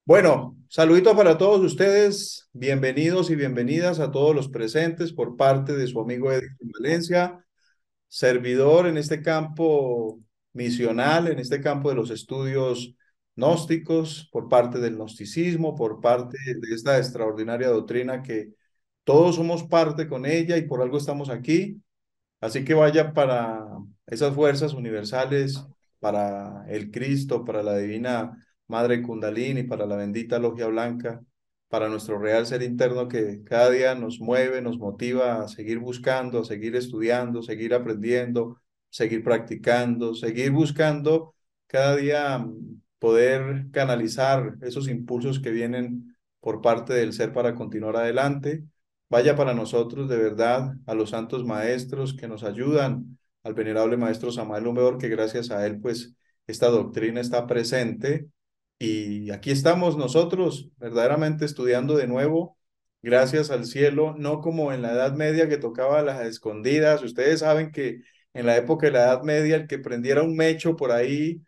Bueno, saluditos para todos ustedes, bienvenidos y bienvenidas a todos los presentes por parte de su amigo Edison Valencia, servidor en este campo misional, en este campo de los estudios gnósticos, por parte del gnosticismo, por parte de esta extraordinaria doctrina que todos somos parte con ella y por algo estamos aquí. Así que vaya para esas fuerzas universales, para el Cristo, para la Divina Madre Kundalini, para la bendita Logia Blanca, para nuestro real ser interno que cada día nos mueve, nos motiva a seguir buscando, a seguir estudiando, seguir aprendiendo, seguir practicando, seguir buscando cada día poder canalizar esos impulsos que vienen por parte del ser para continuar adelante. Vaya para nosotros de verdad a los santos maestros que nos ayudan, al venerable maestro Samael Humeor, que gracias a él pues esta doctrina está presente y aquí estamos nosotros verdaderamente estudiando de nuevo, gracias al cielo, no como en la Edad Media que tocaba a las escondidas. Ustedes saben que en la época de la Edad Media el que prendiera un mecho por ahí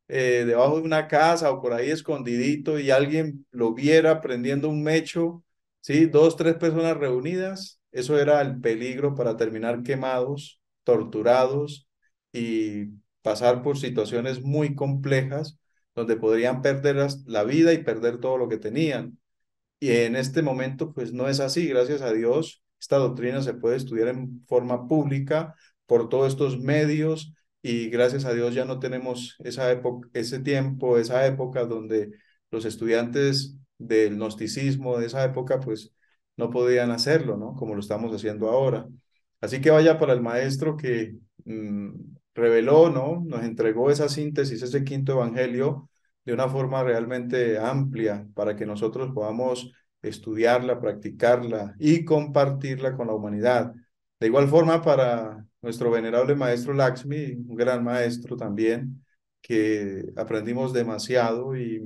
debajo de una casa o por ahí escondidito y alguien lo viera prendiendo un mecho. Sí, dos, tres personas reunidas, eso era el peligro para terminar quemados, torturados y pasar por situaciones muy complejas donde podrían perder la vida y perder todo lo que tenían. Y en este momento, pues no es así, gracias a Dios. Esta doctrina se puede estudiar en forma pública por todos estos medios y gracias a Dios ya no tenemos esa época, ese tiempo, esa época donde los estudiantes del gnosticismo de esa época, pues no podían hacerlo, ¿no? Como lo estamos haciendo ahora. Así que vaya para el maestro que reveló, ¿no? Nos entregó esa síntesis, ese quinto evangelio de una forma realmente amplia para que nosotros podamos estudiarla, practicarla y compartirla con la humanidad. De igual forma, para nuestro venerable maestro Lakshmi, un gran maestro también, que aprendimos demasiado y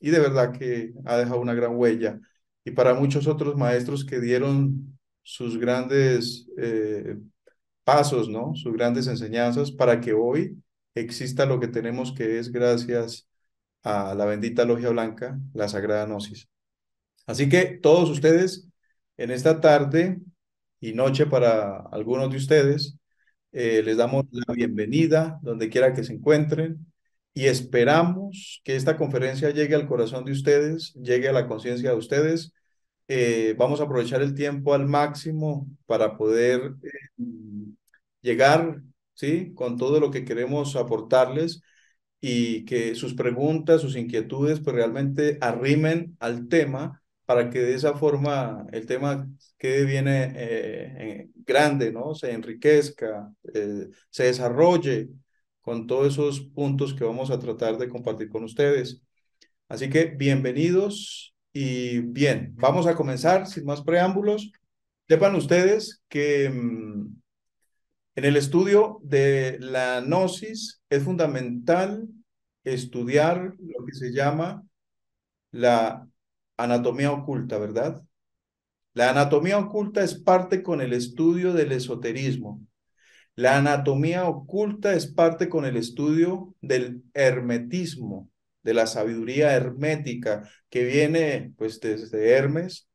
de verdad que ha dejado una gran huella. Y para muchos otros maestros que dieron sus grandes pasos, ¿no? Sus grandes enseñanzas para que hoy exista lo que tenemos que es gracias a la bendita Logia Blanca, la Sagrada Gnosis. Así que todos ustedes en esta tarde y noche para algunos de ustedes, les damos la bienvenida donde quiera que se encuentren y esperamos que esta conferencia llegue al corazón de ustedes, llegue a la conciencia de ustedes. Vamos a aprovechar el tiempo al máximo para poder llegar, ¿sí? Con todo lo que queremos aportarles y que sus preguntas, sus inquietudes, pues realmente arrimen al tema para que de esa forma el tema quede bien grande, ¿no? Se enriquezca, se desarrolle con todos esos puntos que vamos a tratar de compartir con ustedes. Así que bienvenidos y bien, vamos a comenzar sin más preámbulos. Sepan ustedes que en el estudio de la gnosis es fundamental estudiar lo que se llama la anatomía oculta, ¿verdad? La anatomía oculta es parte con el estudio del esoterismo. La anatomía oculta es parte con el estudio del hermetismo, de la sabiduría hermética que viene pues desde Hermes,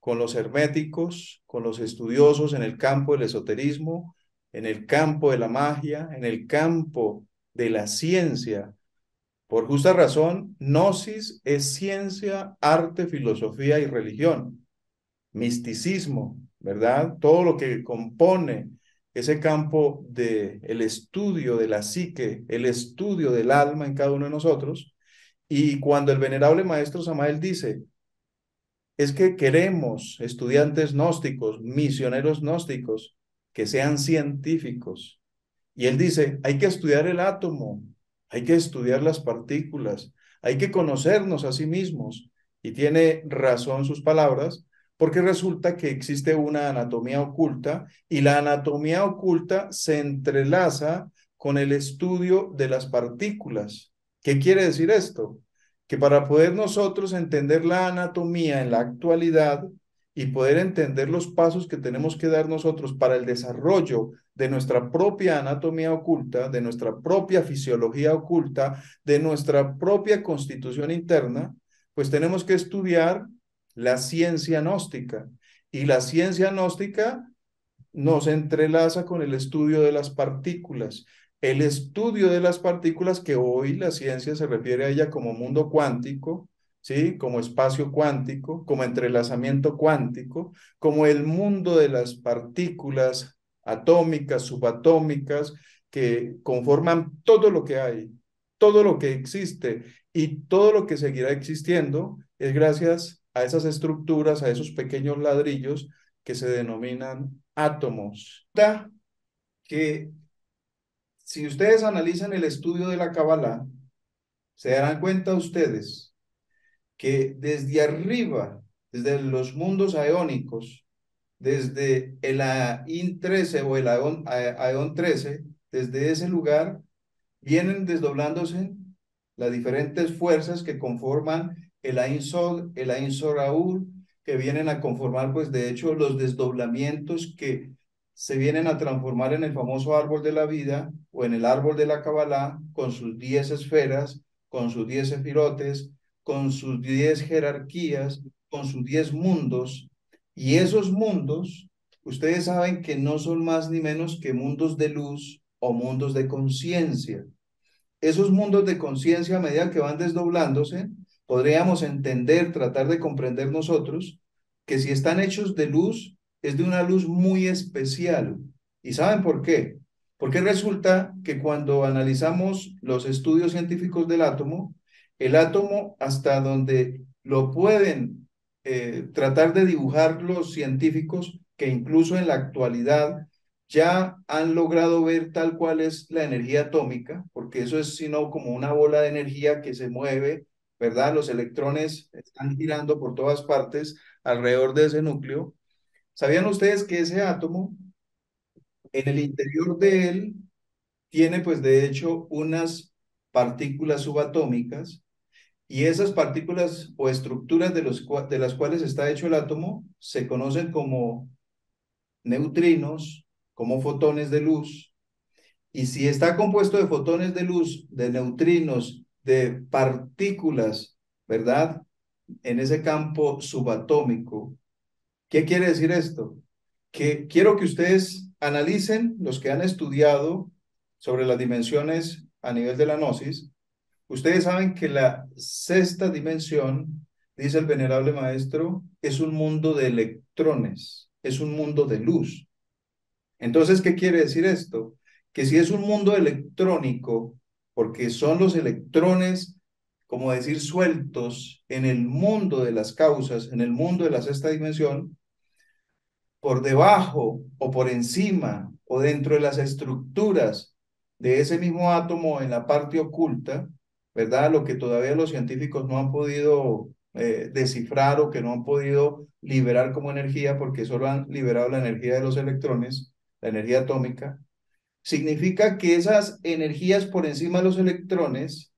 con los herméticos, con los estudiosos en el campo del esoterismo, en el campo de la magia, en el campo de la ciencia. Por justa razón, gnosis es ciencia, arte, filosofía y religión, misticismo, ¿verdad? Todo lo que compone ese campo de el estudio de la psique, el estudio del alma en cada uno de nosotros. Y cuando el venerable maestro Samael dice, es que queremos estudiantes gnósticos, misioneros gnósticos, que sean científicos. Y él dice, hay que estudiar el átomo, hay que estudiar las partículas, hay que conocernos a sí mismos. Y tiene razón sus palabras, porque resulta que existe una anatomía oculta y la anatomía oculta se entrelaza con el estudio de las partículas. ¿Qué quiere decir esto? Que para poder nosotros entender la anatomía en la actualidad y poder entender los pasos que tenemos que dar nosotros para el desarrollo de nuestra propia anatomía oculta, de nuestra propia fisiología oculta, de nuestra propia constitución interna, pues tenemos que estudiar la ciencia gnóstica. Y la ciencia gnóstica nos entrelaza con el estudio de las partículas. El estudio de las partículas, que hoy la ciencia se refiere a ella como mundo cuántico, ¿sí? Como espacio cuántico, como entrelazamiento cuántico, como el mundo de las partículas atómicas, subatómicas, que conforman todo lo que hay, todo lo que existe y todo lo que seguirá existiendo es gracias a esas estructuras, a esos pequeños ladrillos que se denominan átomos. Que si ustedes analizan el estudio de la Kabbalah, se darán cuenta ustedes que desde arriba, desde los mundos aeónicos, desde el Ain 13 o el Aeón 13, desde ese lugar, vienen desdoblándose las diferentes fuerzas que conforman el Ain Sod, el Ain Soraúl, que vienen a conformar, pues de hecho, los desdoblamientos que se vienen a transformar en el famoso árbol de la vida o en el árbol de la Kabbalah, con sus 10 esferas, con sus 10 sefirotes, con sus 10 jerarquías, con sus 10 mundos. Y esos mundos, ustedes saben que no son más ni menos que mundos de luz o mundos de conciencia. Esos mundos de conciencia, a medida que van desdoblándose, podríamos entender, tratar de comprender nosotros, que si están hechos de luz, es de una luz muy especial. ¿Y saben por qué? Porque resulta que cuando analizamos los estudios científicos del átomo, el átomo, hasta donde lo pueden tratar de dibujar los científicos, que incluso en la actualidad ya han logrado ver tal cual es la energía atómica, porque eso es sino como una bola de energía que se mueve, ¿verdad? Los electrones están girando por todas partes alrededor de ese núcleo. ¿Sabían ustedes que ese átomo, en el interior de él, tiene pues de hecho unas partículas subatómicas? Y esas partículas o estructuras de las cuales está hecho el átomo se conocen como neutrinos, como fotones de luz. Y si está compuesto de fotones de luz, de neutrinos, de partículas, ¿verdad? En ese campo subatómico, ¿qué quiere decir esto? Que quiero que ustedes analicen, los que han estudiado sobre las dimensiones a nivel de la gnosis. Ustedes saben que la sexta dimensión, dice el venerable maestro, es un mundo de electrones, es un mundo de luz. Entonces, ¿qué quiere decir esto? Que si es un mundo electrónico, porque son los electrones, como decir, sueltos en el mundo de las causas, en el mundo de la sexta dimensión, por debajo o por encima o dentro de las estructuras de ese mismo átomo en la parte oculta, ¿verdad? Lo que todavía los científicos no han podido descifrar o que no han podido liberar como energía, porque solo han liberado la energía de los electrones, la energía atómica, significa que esas energías por encima de los electrones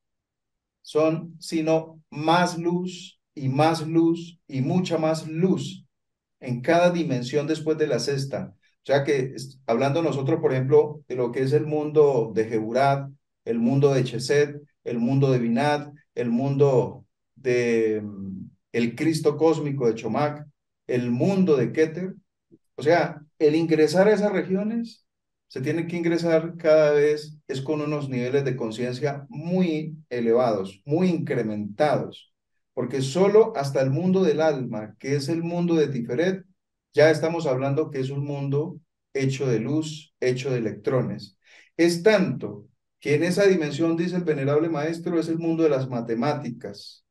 son sino más luz y más luz y mucha más luz en cada dimensión después de la sexta. O sea que hablando nosotros, por ejemplo, de lo que es el mundo de Geburat, el mundo de Chesed, el mundo de Binat, el mundo de el Cristo cósmico de Chomac, el mundo de Keter, o sea, el ingresar a esas regiones se tiene que ingresar cada vez es con unos niveles de conciencia muy elevados, muy incrementados, porque solo hasta el mundo del alma, que es el mundo de Tiferet, ya estamos hablando que es un mundo hecho de luz, hecho de electrones. Es tanto que en esa dimensión, dice el venerable maestro, es el mundo de las matemáticas,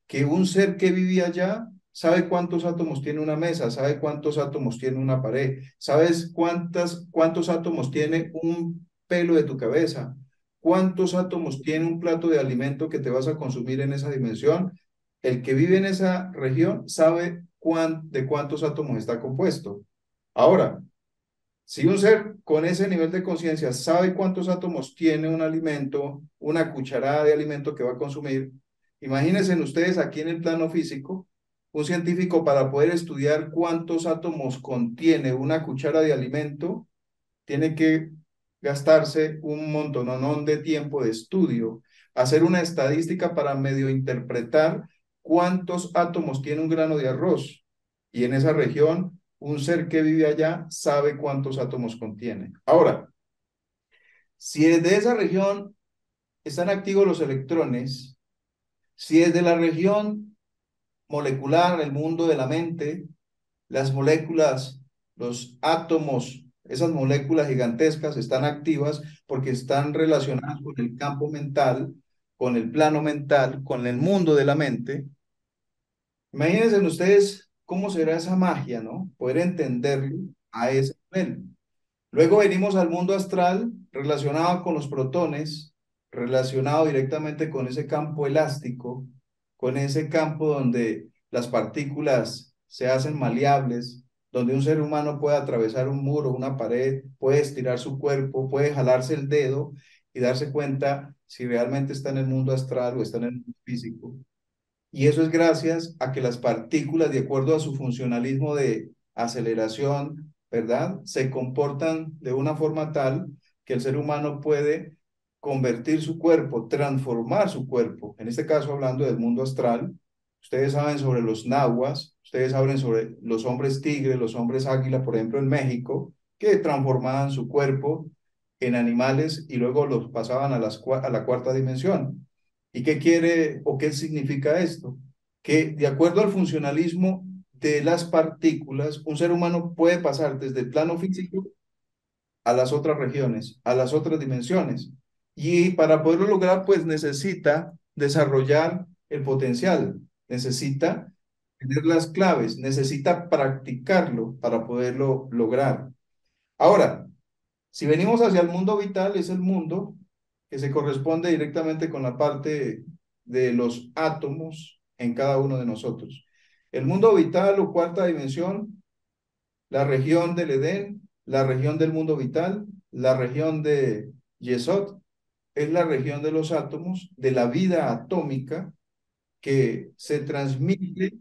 que un ser que vivía allá sabe cuántos átomos tiene una mesa, sabe cuántos átomos tiene una pared, sabes cuántos átomos tiene un pelo de tu cabeza, cuántos átomos tiene un plato de alimento que te vas a consumir en esa dimensión. El que vive en esa región sabe de cuántos átomos está compuesto. Ahora, si un ser con ese nivel de conciencia sabe cuántos átomos tiene un alimento, una cucharada de alimento que va a consumir, imagínense ustedes aquí en el plano físico, un científico para poder estudiar cuántos átomos contiene una cuchara de alimento, tiene que gastarse un montononón de tiempo de estudio, hacer una estadística para medio interpretar cuántos átomos tiene un grano de arroz. Y en esa región, un ser que vive allá sabe cuántos átomos contiene. Ahora, si desde esa región están activos los electrones, si desde la región molecular, el mundo de la mente, las moléculas, los átomos, esas moléculas gigantescas están activas porque están relacionadas con el campo mental, con el plano mental, con el mundo de la mente. Imagínense ustedes cómo será esa magia, ¿no? Poder entenderlo a ese nivel. Luego venimos al mundo astral relacionado con los protones, relacionado directamente con ese campo elástico, con ese campo donde las partículas se hacen maleables, donde un ser humano puede atravesar un muro, una pared, puede estirar su cuerpo, puede jalarse el dedo y darse cuenta si realmente está en el mundo astral o está en el mundo físico. Y eso es gracias a que las partículas, de acuerdo a su funcionalismo de aceleración, ¿verdad? Se comportan de una forma tal que el ser humano puede convertir su cuerpo, transformar su cuerpo. En este caso, hablando del mundo astral, ustedes saben sobre los nahuas, ustedes saben sobre los hombres tigre, los hombres águila, por ejemplo, en México, que transformaban su cuerpo en animales y luego los pasaban a la cuarta dimensión. ¿Y qué quiere o qué significa esto? Que de acuerdo al funcionalismo de las partículas, un ser humano puede pasar desde el plano físico a las otras regiones, a las otras dimensiones. Y para poderlo lograr, pues necesita desarrollar el potencial, necesita tener las claves, necesita practicarlo para poderlo lograr. Ahora, si venimos hacia el mundo vital, es el mundo que se corresponde directamente con la parte de los átomos en cada uno de nosotros. El mundo vital o cuarta dimensión, la región del Edén, la región del mundo vital, la región de Yesod, es la región de los átomos, de la vida atómica que se transmite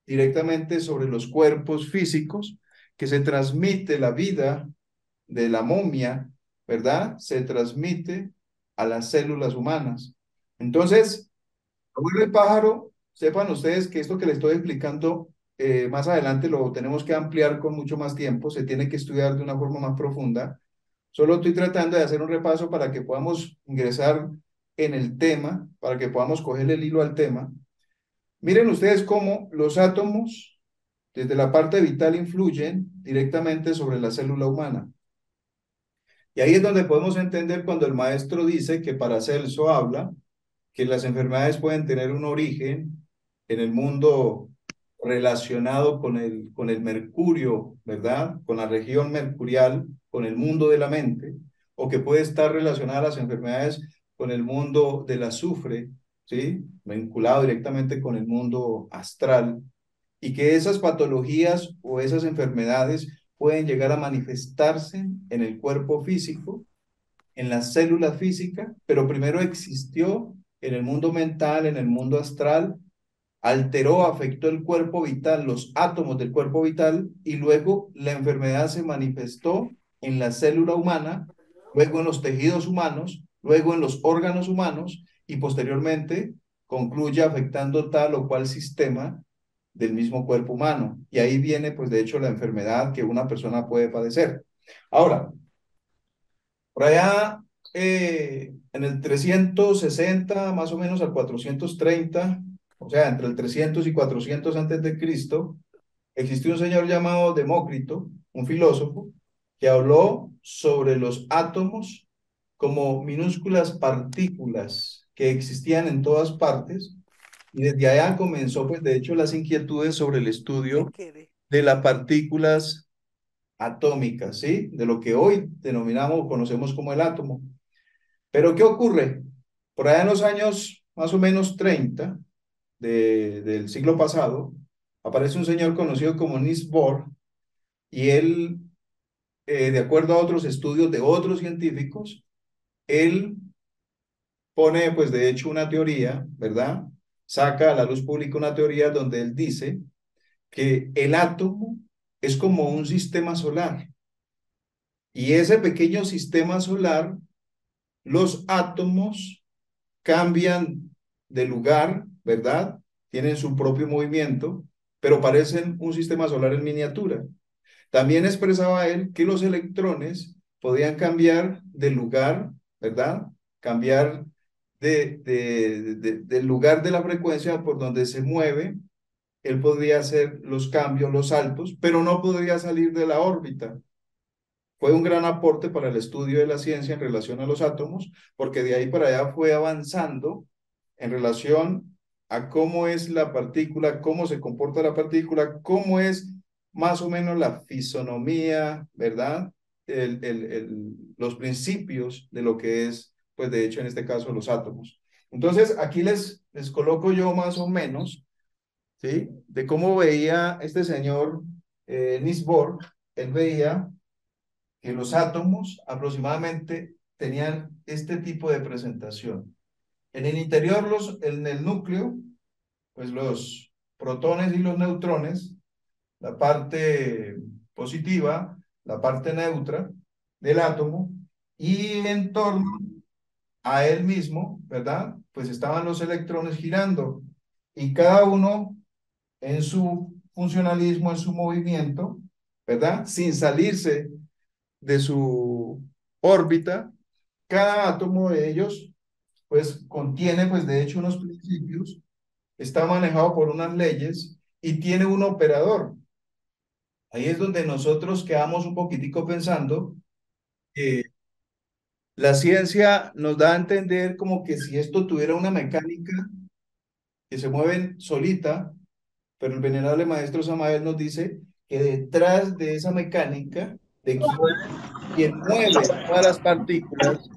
directamente sobre los cuerpos físicos, que se transmite la vida de la momia, ¿verdad? Se transmite a las células humanas. Entonces, abuelo de pájaro, sepan ustedes que esto que les estoy explicando más adelante lo tenemos que ampliar con mucho más tiempo, se tiene que estudiar de una forma más profunda. Solo estoy tratando de hacer un repaso para que podamos ingresar en el tema, para que podamos coger el hilo al tema. Miren ustedes cómo los átomos, desde la parte vital, influyen directamente sobre la célula humana. Y ahí es donde podemos entender cuando el maestro dice que Paracelso habla que las enfermedades pueden tener un origen en el mundo relacionado con el mercurio, ¿verdad? Con la región mercurial, con el mundo de la mente, o que puede estar relacionada las enfermedades con el mundo del azufre, ¿sí? Vinculado directamente con el mundo astral, y que esas patologías o esas enfermedades pueden llegar a manifestarse en el cuerpo físico, en las células físicas, pero primero existió en el mundo mental, en el mundo astral, alteró, afectó el cuerpo vital, los átomos del cuerpo vital, y luego la enfermedad se manifestó en la célula humana, luego en los tejidos humanos, luego en los órganos humanos, y posteriormente concluye afectando tal o cual sistema del mismo cuerpo humano. Y ahí viene, pues, de hecho, la enfermedad que una persona puede padecer. Ahora, por allá, en el 360 más o menos al 430, o sea, entre el 300 y 400 antes de Cristo, existió un señor llamado Demócrito, un filósofo, que habló sobre los átomos como minúsculas partículas que existían en todas partes, y desde allá comenzó, pues, de hecho, las inquietudes sobre el estudio de las partículas atómicas, ¿sí? De lo que hoy denominamos o conocemos como el átomo. Pero ¿qué ocurre? Por allá en los años más o menos 30 del siglo pasado, aparece un señor conocido como Niels Bohr, y él, de acuerdo a otros estudios de otros científicos, él pone, pues de hecho, una teoría, ¿verdad? Saca a la luz pública una teoría donde él dice que el átomo es como un sistema solar, y ese pequeño sistema solar, los átomos cambian de lugar, ¿verdad? tienen su propio movimiento, pero parecen un sistema solar en miniatura. También expresaba él que los electrones podían cambiar de lugar, ¿verdad? Cambiar del lugar de la frecuencia por donde se mueve. Él podría hacer los cambios, los saltos, pero no podría salir de la órbita. Fue un gran aporte para el estudio de la ciencia en relación a los átomos, porque de ahí para allá fue avanzando en relación a cómo es la partícula, cómo se comporta la partícula, cómo es más o menos la fisonomía, ¿verdad? Los principios de lo que es, pues de hecho en este caso, los átomos. Entonces, aquí les coloco yo más o menos, ¿sí? De cómo veía este señor Niels Bohr. Él veía que los átomos aproximadamente tenían este tipo de presentación. En el interior, en el núcleo, pues los protones y los neutrones, la parte positiva, la parte neutra del átomo, y en torno a él mismo, ¿verdad? Pues estaban los electrones girando, y cada uno en su funcionalismo, en su movimiento, ¿verdad? Sin salirse de su órbita. Cada átomo de ellos, pues, contiene, pues, de hecho, unos principios, está manejado por unas leyes y tiene un operador. Ahí es donde nosotros quedamos un poquitico pensando que la ciencia nos da a entender como que si esto tuviera una mecánica que se mueve solita, pero el venerable maestro Samael nos dice que detrás de esa mecánica, de quien mueve todas las partículas,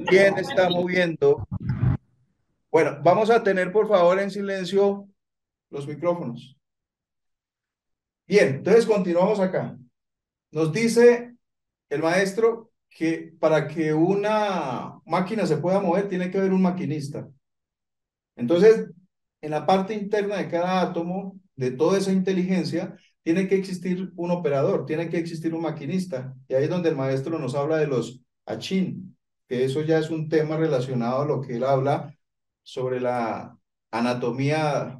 quién está moviendo. Bueno, vamos a tener por favor en silencio los micrófonos. Bien, entonces continuamos acá. Nos dice el maestro que para que una máquina se pueda mover tiene que haber un maquinista. Entonces, en la parte interna de cada átomo, de toda esa inteligencia, tiene que existir un operador, tiene que existir un maquinista. Y ahí es donde el maestro nos habla de los achín, que eso ya es un tema relacionado a lo que él habla sobre la anatomía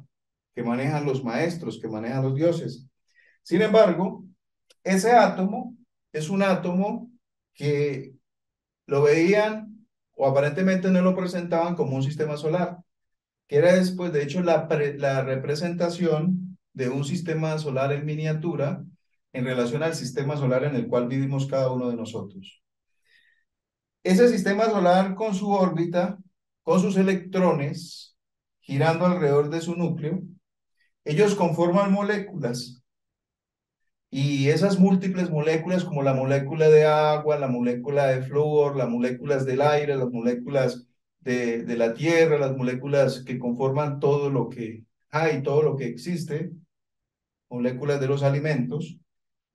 que manejan los maestros, que manejan los dioses. Sin embargo, ese átomo es un átomo que lo veían o aparentemente no lo presentaban como un sistema solar, que era después, de hecho, la representación de un sistema solar en miniatura en relación al sistema solar en el cual vivimos cada uno de nosotros. Ese sistema solar con su órbita, con sus electrones, girando alrededor de su núcleo, ellos conforman moléculas. Y esas múltiples moléculas, como la molécula de agua, la molécula de flúor, las moléculas del aire, las moléculas de la tierra, las moléculas que conforman todo lo que hay, todo lo que existe, moléculas de los alimentos,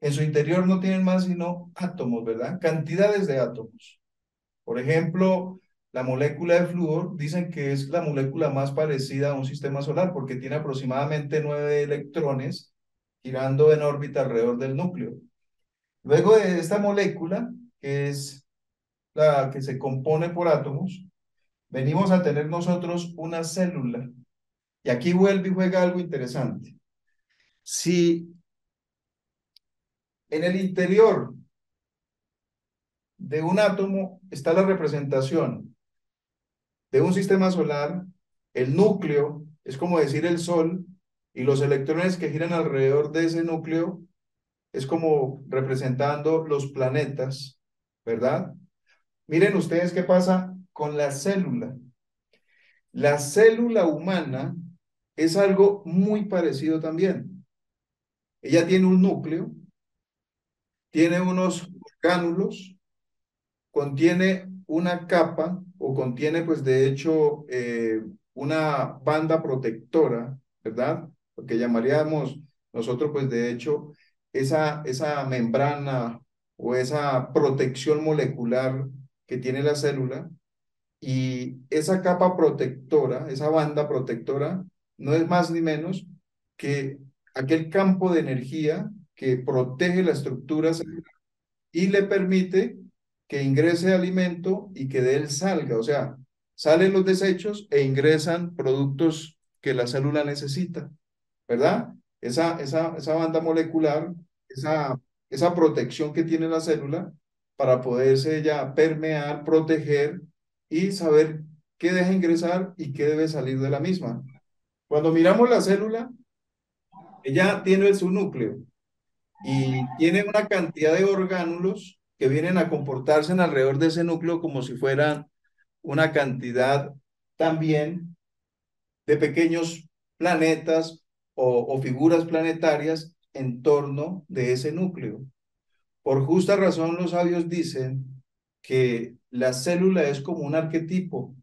en su interior no tienen más sino átomos, ¿verdad? Cantidades de átomos. Por ejemplo, la molécula de flúor dicen que es la molécula más parecida a un sistema solar porque tiene aproximadamente 9 electrones girando en órbita alrededor del núcleo. Luego de esta molécula, que es la que se compone por átomos, venimos a tener nosotros una célula. Y aquí vuelve y juega algo interesante. Si en el interior de un átomo está la representación de un sistema solar, el núcleo es como decir el Sol, y los electrones que giran alrededor de ese núcleo es como representando los planetas, ¿verdad? Miren ustedes qué pasa con la célula. La célula humana es algo muy parecido también. Ella tiene un núcleo, tiene unos orgánulos, contiene una capa o contiene pues de hecho una banda protectora, ¿verdad? Lo que llamaríamos nosotros pues de hecho esa membrana o esa protección molecular que tiene la célula. Y esa capa protectora, esa banda protectora, no es más ni menos que aquel campo de energía que protege la estructura celular y le permite que ingrese alimento y que de él salga. O sea, salen los desechos e ingresan productos que la célula necesita, ¿verdad? Esa banda molecular, esa, esa protección que tiene la célula para poderse ya permear, proteger y saber qué deja ingresar y qué debe salir de la misma. Cuando miramos la célula, ella tiene su núcleo y tiene una cantidad de orgánulos que vienen a comportarse en alrededor de ese núcleo como si fueran una cantidad también de pequeños planetas o figuras planetarias en torno de ese núcleo. Por justa razón, los sabios dicen que la célula es como un arquetipo.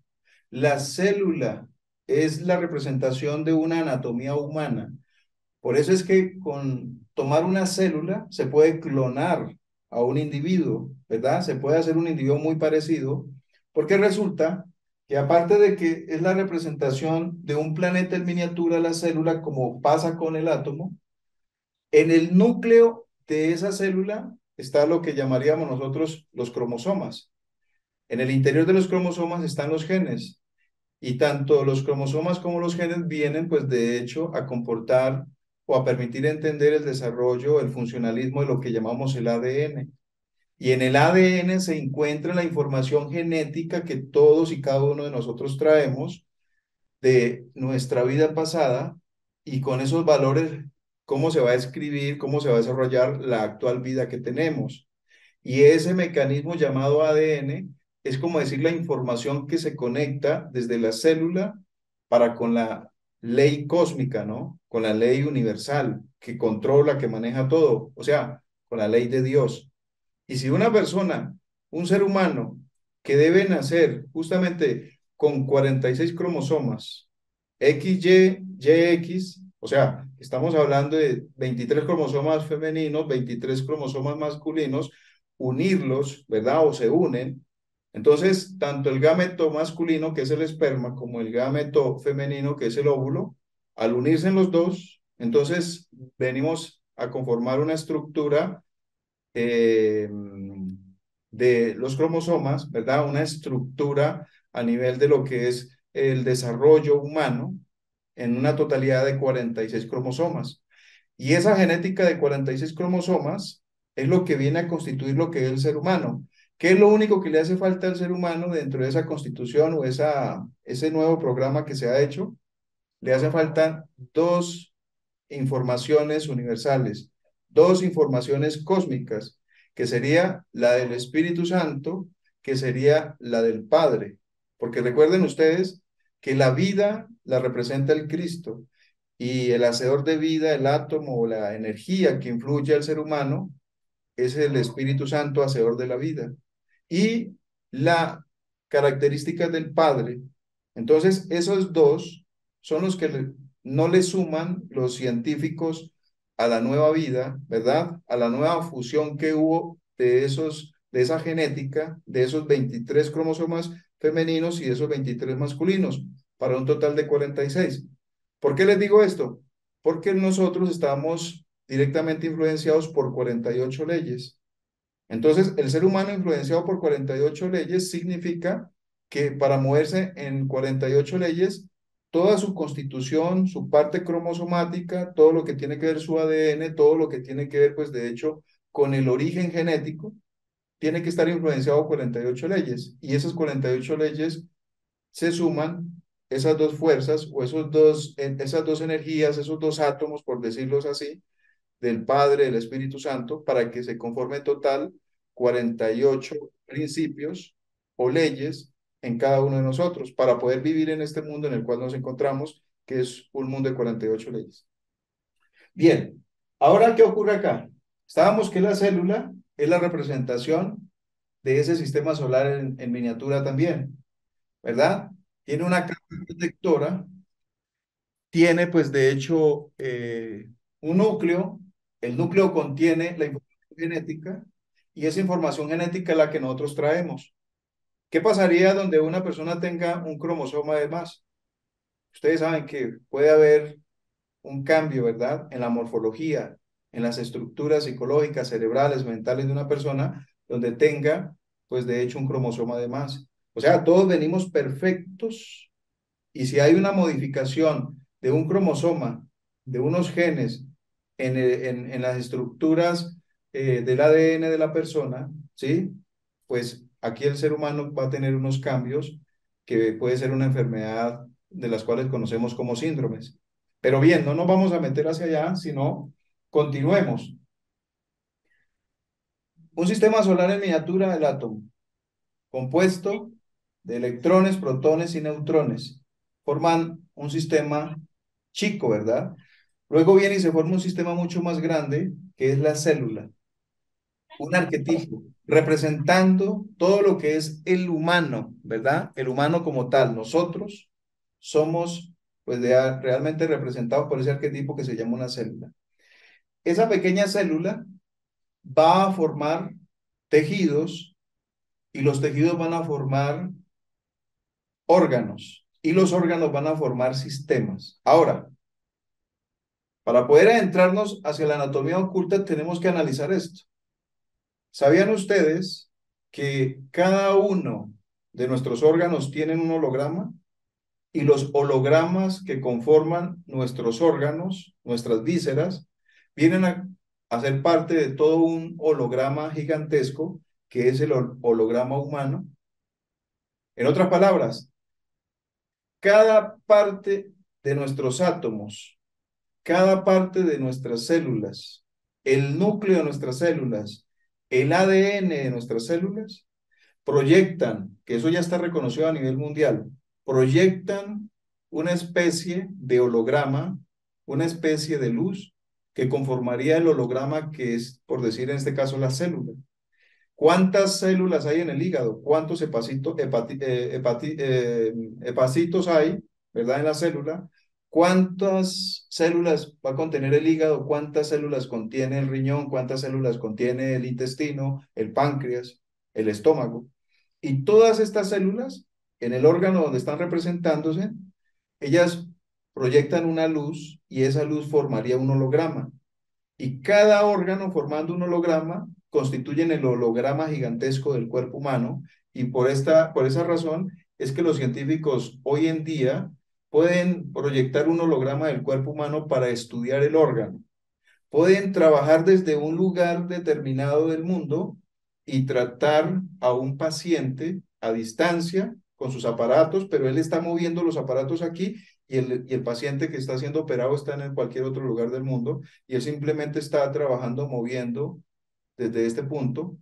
La célula es la representación de una anatomía humana. Por eso es que con tomar una célula se puede clonar a un individuo, ¿verdad? Se puede hacer un individuo muy parecido, porque resulta que aparte de que es la representación de un planeta en miniatura, la célula, como pasa con el átomo, en el núcleo de esa célula está lo que llamaríamos nosotros los cromosomas. En el interior de los cromosomas están los genes. Y tanto los cromosomas como los genes vienen, pues de hecho, a comportar o a permitir entender el desarrollo, el funcionalismo de lo que llamamos el ADN. Y en el ADN se encuentra la información genética que todos y cada uno de nosotros traemos de nuestra vida pasada y con esos valores, cómo se va a escribir, cómo se va a desarrollar la actual vida que tenemos. Y ese mecanismo llamado ADN es como decir la información que se conecta desde la célula para con la ley cósmica, ¿no? Con la ley universal que controla, que maneja todo, o sea, con la ley de Dios. Y si una persona, un ser humano, que debe nacer justamente con 46 cromosomas, XY, YX, o sea, estamos hablando de 23 cromosomas femeninos, 23 cromosomas masculinos, unirlos, ¿verdad? O se unen. Entonces, tanto el gameto masculino, que es el esperma, como el gameto femenino, que es el óvulo, al unirse en los dos, entonces venimos a conformar una estructura eh, de los cromosomas, ¿verdad? Una estructura a nivel de lo que es el desarrollo humano en una totalidad de 46 cromosomas. Y esa genética de 46 cromosomas es lo que viene a constituir lo que es el ser humano. ¿Qué es lo único que le hace falta al ser humano dentro de esa constitución o ese nuevo programa que se ha hecho? Le hacen falta dos informaciones universales, dos informaciones cósmicas, que sería la del Espíritu Santo, que sería la del Padre. Porque recuerden ustedes que la vida la representa el Cristo y el hacedor de vida, el átomo o la energía que influye al ser humano, es el Espíritu Santo, hacedor de la vida. Y la característica del Padre. Entonces, esos dos son los que no le suman los científicos a la nueva vida, ¿verdad? A la nueva fusión que hubo de esa genética, de esos 23 cromosomas femeninos y de esos 23 masculinos, para un total de 46. ¿Por qué les digo esto? Porque nosotros estamos directamente influenciados por 48 leyes. Entonces, el ser humano influenciado por 48 leyes significa que para moverse en 48 leyes, toda su constitución, su parte cromosomática, todo lo que tiene que ver su ADN, todo lo que tiene que ver, pues de hecho, con el origen genético, tiene que estar influenciado por 48 leyes. Y esas 48 leyes se suman esas dos fuerzas o esas dos energías, esos dos átomos, por decirlos así, del Padre, del Espíritu Santo, para que se conforme en total 48 principios o leyes en cada uno de nosotros, para poder vivir en este mundo en el cual nos encontramos, que es un mundo de 48 leyes. Bien, ahora, ¿qué ocurre acá? Estábamos que la célula es la representación de ese sistema solar en miniatura también, ¿verdad? Tiene una capa protectora, tiene pues de hecho un núcleo, el núcleo contiene la información genética y esa información genética es la que nosotros traemos. ¿Qué pasaría donde una persona tenga un cromosoma de más? Ustedes saben que puede haber un cambio, ¿verdad? En la morfología, en las estructuras psicológicas, cerebrales, mentales de una persona, donde tenga, pues de hecho, un cromosoma de más. O sea, todos venimos perfectos y si hay una modificación de un cromosoma, de unos genes en las estructuras del ADN de la persona, ¿sí? Pues aquí el ser humano va a tener unos cambios que puede ser una enfermedad de las cuales conocemos como síndromes. Pero bien, no nos vamos a meter hacia allá, sino continuemos. Un sistema solar en miniatura del átomo, compuesto de electrones, protones y neutrones. Forman un sistema chico, ¿verdad? Luego viene y se forma un sistema mucho más grande, que es la célula, un arquetipo representando todo lo que es el humano, ¿verdad? El humano como tal. Nosotros somos, pues, realmente representados por ese arquetipo que se llama una célula. Esa pequeña célula va a formar tejidos y los tejidos van a formar órganos y los órganos van a formar sistemas. Ahora, para poder adentrarnos hacia la anatomía oculta tenemos que analizar esto. ¿Sabían ustedes que cada uno de nuestros órganos tienen un holograma? Y los hologramas que conforman nuestros órganos, nuestras vísceras, vienen a ser parte de todo un holograma gigantesco que es el holograma humano. En otras palabras, cada parte de nuestros átomos, cada parte de nuestras células, el núcleo de nuestras células, el ADN de nuestras células, proyectan, que eso ya está reconocido a nivel mundial, proyectan una especie de holograma, una especie de luz que conformaría el holograma que es, por decir en este caso, la célula. ¿Cuántas células hay en el hígado? ¿Cuántos hepatitos hay, verdad, en la célula? ¿Cuántas células va a contener el hígado? ¿Cuántas células contiene el riñón? ¿Cuántas células contiene el intestino, el páncreas, el estómago? Y todas estas células, en el órgano donde están representándose, ellas proyectan una luz y esa luz formaría un holograma. Y cada órgano formando un holograma constituyen el holograma gigantesco del cuerpo humano. Y por esa razón es que los científicos hoy en día pueden proyectar un holograma del cuerpo humano para estudiar el órgano. Pueden trabajar desde un lugar determinado del mundo y tratar a un paciente a distancia con sus aparatos, pero él está moviendo los aparatos aquí y el paciente que está siendo operado está en cualquier otro lugar del mundo y él simplemente está trabajando, moviendo desde este punto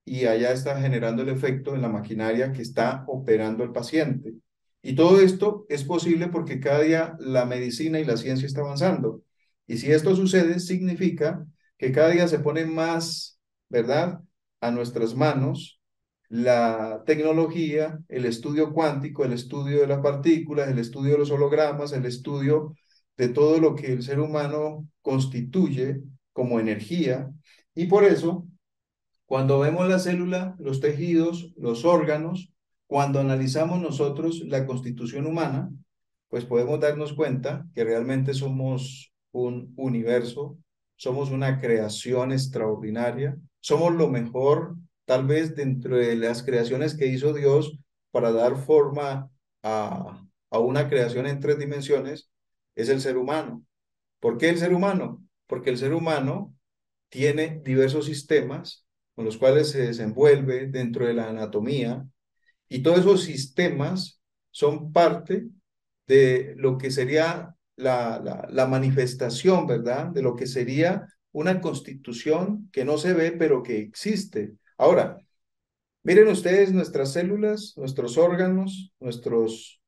y allá está generando el efecto en la maquinaria que está operando al paciente. Y todo esto es posible porque cada día la medicina y la ciencia está avanzando. Y si esto sucede, significa que cada día se pone más, ¿verdad?, a nuestras manos la tecnología, el estudio cuántico, el estudio de las partículas, el estudio de los hologramas, el estudio de todo lo que el ser humano constituye como energía. Y por eso cuando vemos la célula, los tejidos, los órganos, cuando analizamos nosotros la constitución humana, pues podemos darnos cuenta que realmente somos un universo, somos una creación extraordinaria, somos lo mejor tal vez dentro de las creaciones que hizo Dios para dar forma a una creación en tres dimensiones, es el ser humano. ¿Por qué el ser humano? Porque el ser humano tiene diversos sistemas con los cuales se desenvuelve dentro de la anatomía y todos esos sistemas son parte de lo que sería la manifestación, ¿verdad? De lo que sería una constitución que no se ve, pero que existe. Ahora, miren ustedes nuestras células, nuestros órganos, nuestros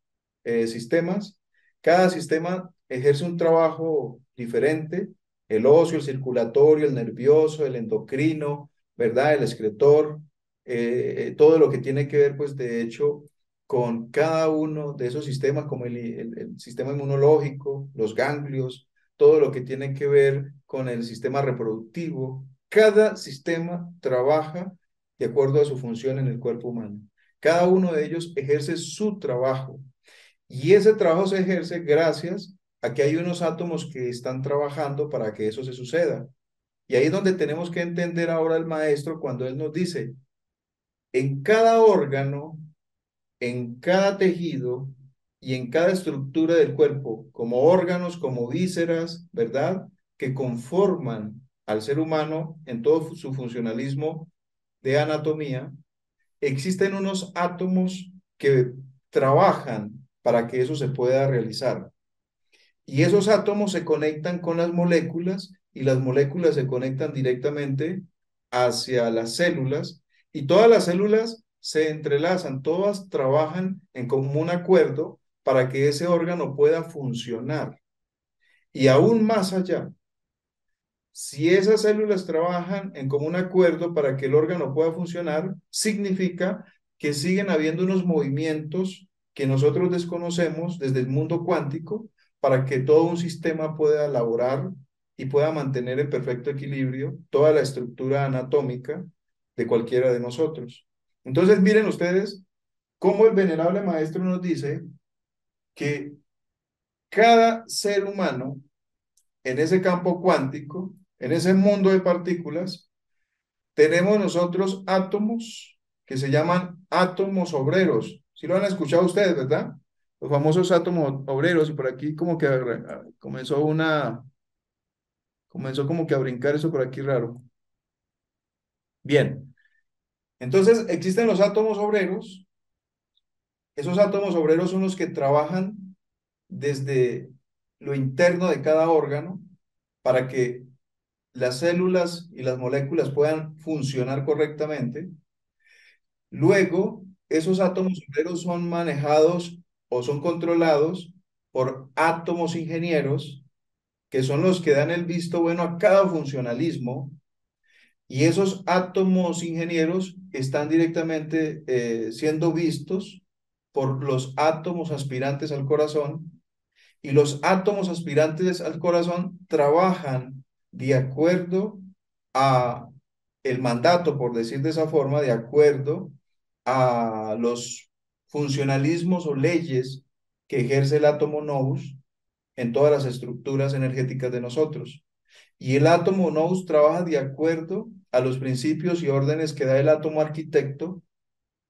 sistemas. Cada sistema ejerce un trabajo diferente. El óseo, el circulatorio, el nervioso, el endocrino, ¿verdad? El excretor, todo lo que tiene que ver, pues, de hecho, con cada uno de esos sistemas, como el sistema inmunológico, los ganglios, todo lo que tiene que ver con el sistema reproductivo. Cada sistema trabaja de acuerdo a su función en el cuerpo humano. Cada uno de ellos ejerce su trabajo y ese trabajo se ejerce gracias a que hay unos átomos que están trabajando para que eso se suceda. Y ahí es donde tenemos que entender ahora el maestro cuando él nos dice, en cada órgano, en cada tejido y en cada estructura del cuerpo, como órganos, como vísceras, ¿verdad? Que conforman al ser humano en todo su funcionalismo de anatomía, existen unos átomos que trabajan para que eso se pueda realizar. Y esos átomos se conectan con las moléculas y las moléculas se conectan directamente hacia las células y todas las células se entrelazan, todas trabajan en común acuerdo para que ese órgano pueda funcionar. Y aún más allá, si esas células trabajan en común acuerdo para que el órgano pueda funcionar, significa que siguen habiendo unos movimientos que nosotros desconocemos desde el mundo cuántico para que todo un sistema pueda elaborar y pueda mantener en perfecto equilibrio toda la estructura anatómica de cualquiera de nosotros. Entonces, miren ustedes cómo el venerable maestro nos dice que cada ser humano en ese campo cuántico, en ese mundo de partículas, tenemos nosotros átomos que se llaman átomos obreros. Si lo han escuchado ustedes, ¿verdad? Los famosos átomos obreros, y por aquí como que comenzó como que a brincar eso por aquí raro. Bien, entonces existen los átomos obreros. Esos átomos obreros son los que trabajan desde lo interno de cada órgano para que las células y las moléculas puedan funcionar correctamente. Luego, esos átomos obreros son manejados o son controlados por átomos ingenieros, que son los que dan el visto bueno a cada funcionalismo, y esos átomos ingenieros están directamente siendo vistos por los átomos aspirantes al corazón, y los átomos aspirantes al corazón trabajan de acuerdo a el mandato, por decir de esa forma, de acuerdo a los funcionalismos o leyes que ejerce el átomo nous en todas las estructuras energéticas de nosotros. Y el átomo nous trabaja de acuerdo a los principios y órdenes que da el átomo arquitecto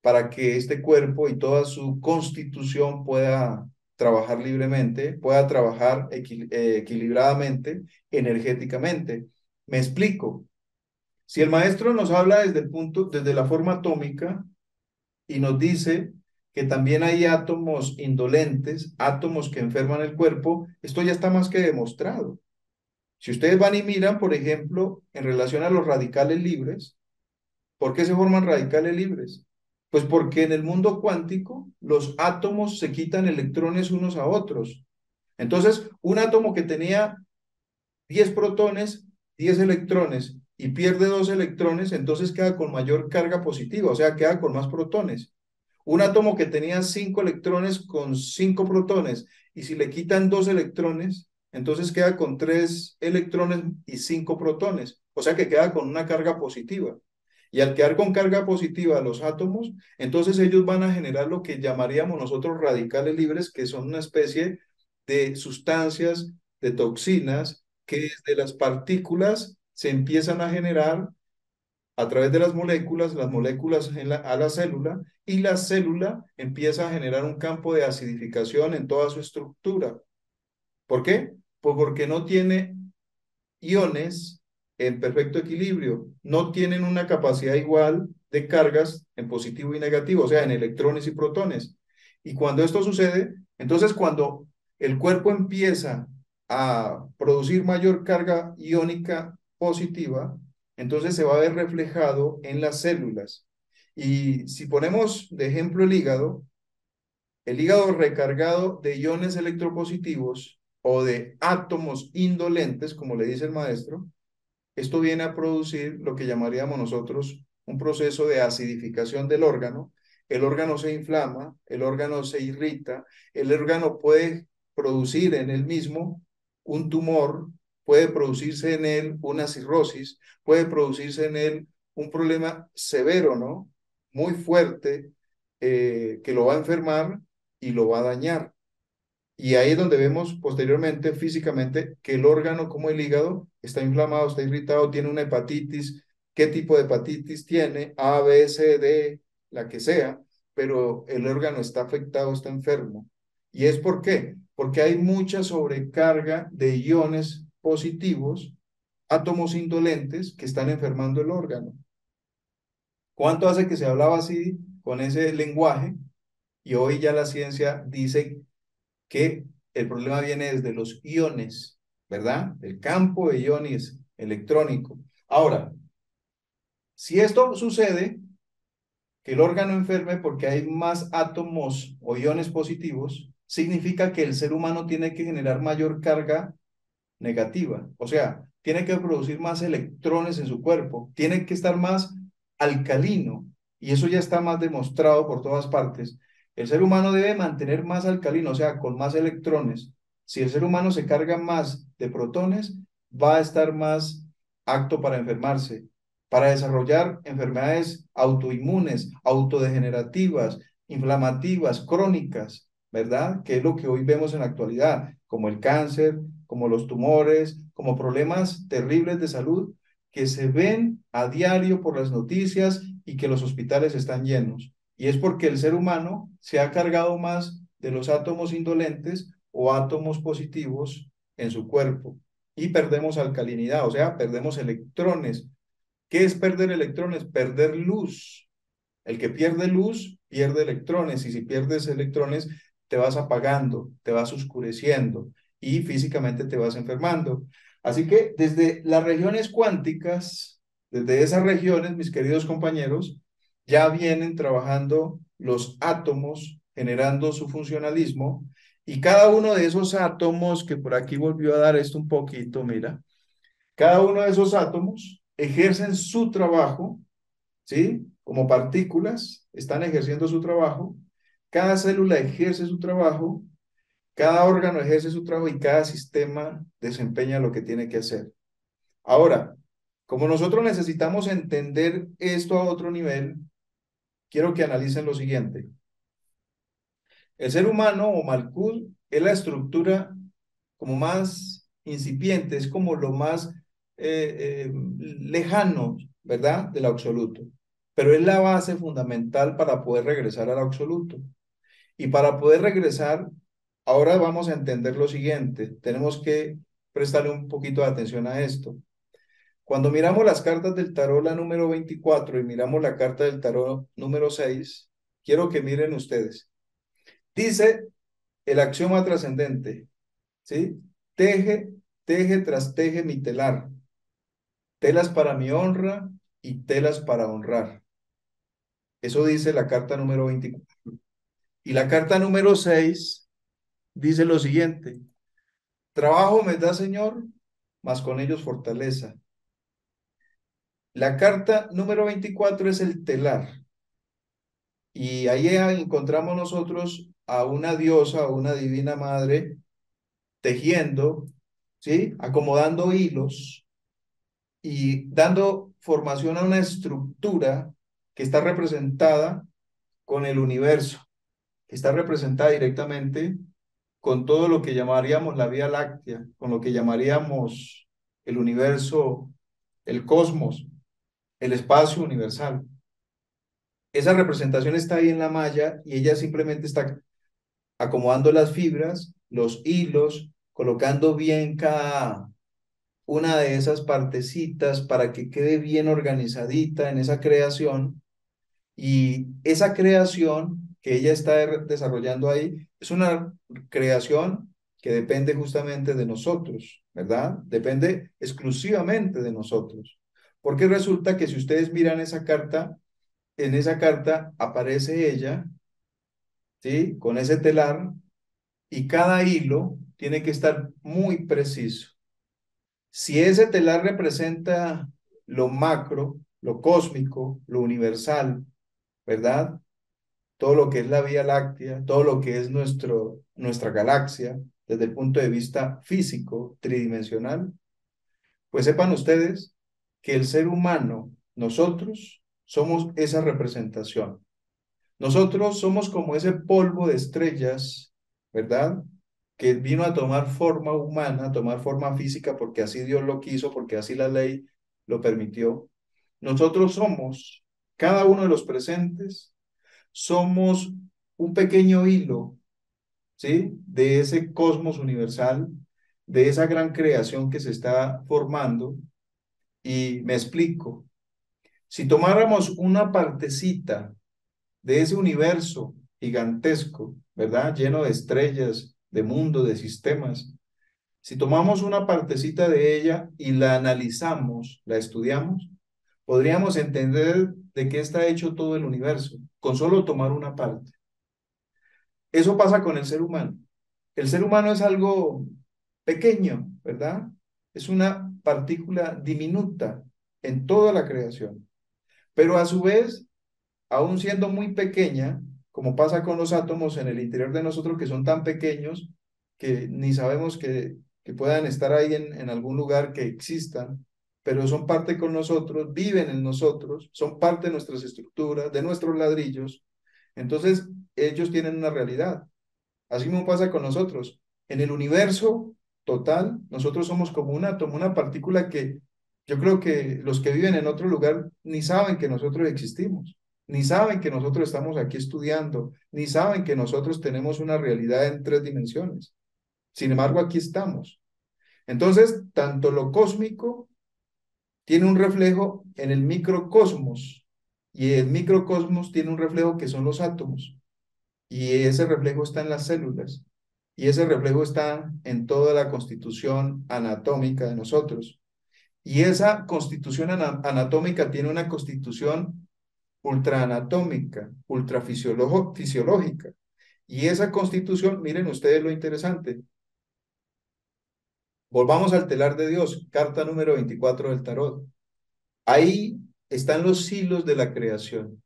para que este cuerpo y toda su constitución pueda trabajar libremente, pueda trabajar equilibradamente, energéticamente. Me explico. Si el maestro nos habla desde el punto, desde la forma atómica y nos dice que también hay átomos indolentes, átomos que enferman el cuerpo, esto ya está más que demostrado. Si ustedes van y miran, por ejemplo, en relación a los radicales libres, ¿por qué se forman radicales libres? Pues porque en el mundo cuántico los átomos se quitan electrones unos a otros. Entonces, un átomo que tenía 10 protones, 10 electrones y pierde 2 electrones, entonces queda con mayor carga positiva, o sea, queda con más protones. Un átomo que tenía 5 electrones con 5 protones y si le quitan 2 electrones, entonces queda con 3 electrones y 5 protones, o sea que queda con una carga positiva. Y al quedar con carga positiva los átomos, entonces ellos van a generar lo que llamaríamos nosotros radicales libres, que son una especie de sustancias, de toxinas, que desde las partículas se empiezan a generar a través de las moléculas a la célula, y la célula empieza a generar un campo de acidificación en toda su estructura. ¿Por qué? Pues porque no tiene iones en perfecto equilibrio, no tienen una capacidad igual de cargas en positivo y negativo, o sea, en electrones y protones. Y cuando esto sucede, entonces cuando el cuerpo empieza a producir mayor carga iónica positiva, entonces se va a ver reflejado en las células. Y si ponemos de ejemplo el hígado recargado de iones electropositivos o de átomos indolentes, como le dice el maestro, esto viene a producir lo que llamaríamos nosotros un proceso de acidificación del órgano. El órgano se inflama, el órgano se irrita, el órgano puede producir en él mismo un tumor, puede producirse en él una cirrosis, puede producirse en él un problema severo, ¿no? Muy fuerte, que lo va a enfermar y lo va a dañar. Y ahí es donde vemos posteriormente físicamente que el órgano como el hígado está inflamado, está irritado, tiene una hepatitis, qué tipo de hepatitis tiene, A, B, C, D, la que sea, pero el órgano está afectado, está enfermo. ¿Y es por qué? Porque hay mucha sobrecarga de iones positivos, átomos indolentes que están enfermando el órgano. ¿Cuánto hace que se hablaba así con ese lenguaje? Y hoy ya la ciencia dice que el problema viene desde los iones, ¿verdad? El campo de iones electrónico. Ahora, si esto sucede, que el órgano enferme porque hay más átomos o iones positivos, significa que el ser humano tiene que generar mayor carga negativa. O sea, tiene que producir más electrones en su cuerpo, tiene que estar más alcalino. Y eso ya está más demostrado por todas partes. El ser humano debe mantener más alcalino, o sea, con más electrones. Si el ser humano se carga más de protones, va a estar más apto para enfermarse, para desarrollar enfermedades autoinmunes, autodegenerativas, inflamativas, crónicas, ¿verdad? Que es lo que hoy vemos en la actualidad, como el cáncer, como los tumores, como problemas terribles de salud que se ven a diario por las noticias y que los hospitales están llenos. Y es porque el ser humano se ha cargado más de los átomos indolentes o átomos positivos en su cuerpo y perdemos alcalinidad, o sea, perdemos electrones. ¿Qué es perder electrones? Perder luz. El que pierde luz, pierde electrones, y si pierdes electrones, te vas apagando, te vas oscureciendo y físicamente te vas enfermando. Así que desde las regiones cuánticas, desde esas regiones, mis queridos compañeros, ya vienen trabajando los átomos, generando su funcionalismo, y cada uno de esos átomos, que por aquí volvió a dar esto un poquito, mira, cada uno de esos átomos ejercen su trabajo, ¿sí? Como partículas, están ejerciendo su trabajo, cada célula ejerce su trabajo, cada órgano ejerce su trabajo y cada sistema desempeña lo que tiene que hacer. Ahora, como nosotros necesitamos entender esto a otro nivel, quiero que analicen lo siguiente. El ser humano o Malkuth es la estructura como más incipiente, es como lo más lejano, ¿verdad? Del absoluto. Pero es la base fundamental para poder regresar al absoluto. Y para poder regresar, ahora vamos a entender lo siguiente. Tenemos que prestarle un poquito de atención a esto. Cuando miramos las cartas del tarot, la número 24, y miramos la carta del tarot número 6, quiero que miren ustedes. Dice el axioma trascendente, ¿sí? Teje, teje tras teje mi telar, telas para mi honra y telas para honrar. Eso dice la carta número 24. Y la carta número 6 dice lo siguiente: trabajo me da, Señor, mas con ellos fortaleza. La carta número 24 es el telar. Y ahí encontramos nosotros a una diosa, a una divina madre, tejiendo, ¿sí? Acomodando hilos y dando formación a una estructura que está representada con el universo, que está representada directamente con todo lo que llamaríamos la Vía Láctea, con lo que llamaríamos el universo, el cosmos, el espacio universal. Esa representación está ahí en la malla y ella simplemente está acomodando las fibras, los hilos, colocando bien cada una de esas partecitas para que quede bien organizadita en esa creación. Y esa creación que ella está desarrollando ahí es una creación que depende justamente de nosotros, ¿verdad? Depende exclusivamente de nosotros. Porque resulta que si ustedes miran esa carta, en esa carta aparece ella, ¿sí? Con ese telar, y cada hilo tiene que estar muy preciso. Si ese telar representa lo macro, lo cósmico, lo universal, ¿verdad? Todo lo que es la Vía Láctea, todo lo que es nuestra galaxia, desde el punto de vista físico, tridimensional, pues sepan ustedes que el ser humano, nosotros, somos esa representación. Nosotros somos como ese polvo de estrellas, ¿verdad? Que vino a tomar forma humana, a tomar forma física, porque así Dios lo quiso, porque así la ley lo permitió. Nosotros somos, cada uno de los presentes, somos un pequeño hilo ¿sí? De ese cosmos universal, de esa gran creación que se está formando. Y me explico. Si tomáramos una partecita de ese universo gigantesco, ¿verdad? Lleno de estrellas, de mundos, de sistemas. Si tomamos una partecita de ella y la analizamos, la estudiamos, podríamos entender de qué está hecho todo el universo, con solo tomar una parte. Eso pasa con el ser humano. El ser humano es algo pequeño, ¿verdad? Es una partícula diminuta en toda la creación, pero a su vez, aún siendo muy pequeña, como pasa con los átomos en el interior de nosotros que son tan pequeños que ni sabemos que puedan estar ahí en algún lugar, que existan, pero son parte con nosotros, viven en nosotros, son parte de nuestras estructuras, de nuestros ladrillos. Entonces, ellos tienen una realidad. Así mismo pasa con nosotros. En el universo total, nosotros somos como un átomo, una partícula que yo creo que los que viven en otro lugar ni saben que nosotros existimos, ni saben que nosotros estamos aquí estudiando, ni saben que nosotros tenemos una realidad en 3 dimensiones. Sin embargo, aquí estamos. Entonces, tanto lo cósmico tiene un reflejo en el microcosmos y el microcosmos tiene un reflejo que son los átomos. Y ese reflejo está en las células. Y ese reflejo está en toda la constitución anatómica de nosotros. Y esa constitución anatómica tiene una constitución ultraanatómica, ultrafisiológica. Y esa constitución, miren ustedes lo interesante. Volvamos al telar de Dios, carta número 24 del tarot. Ahí están los hilos de la creación.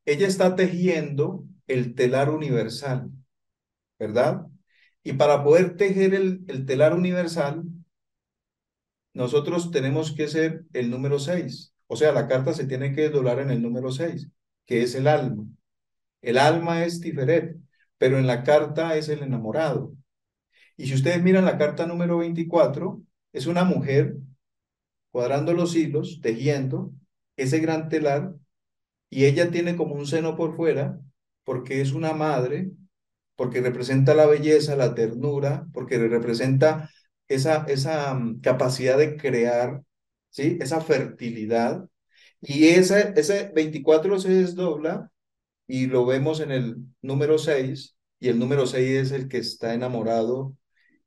Ella está tejiendo el telar universal, ¿verdad? Y para poder tejer el telar universal, nosotros tenemos que ser el número 6. O sea, la carta se tiene que doblar en el número 6, que es el alma. El alma es Tiferet, pero en la carta es el enamorado. Y si ustedes miran la carta número 24, es una mujer cuadrando los hilos, tejiendo ese gran telar, y ella tiene como un seno por fuera, porque es una madre, porque representa la belleza, la ternura, porque representa esa capacidad de crear, ¿sí? Esa fertilidad. Y ese 24 se desdobla y lo vemos en el número 6 y el número 6 es el que está enamorado,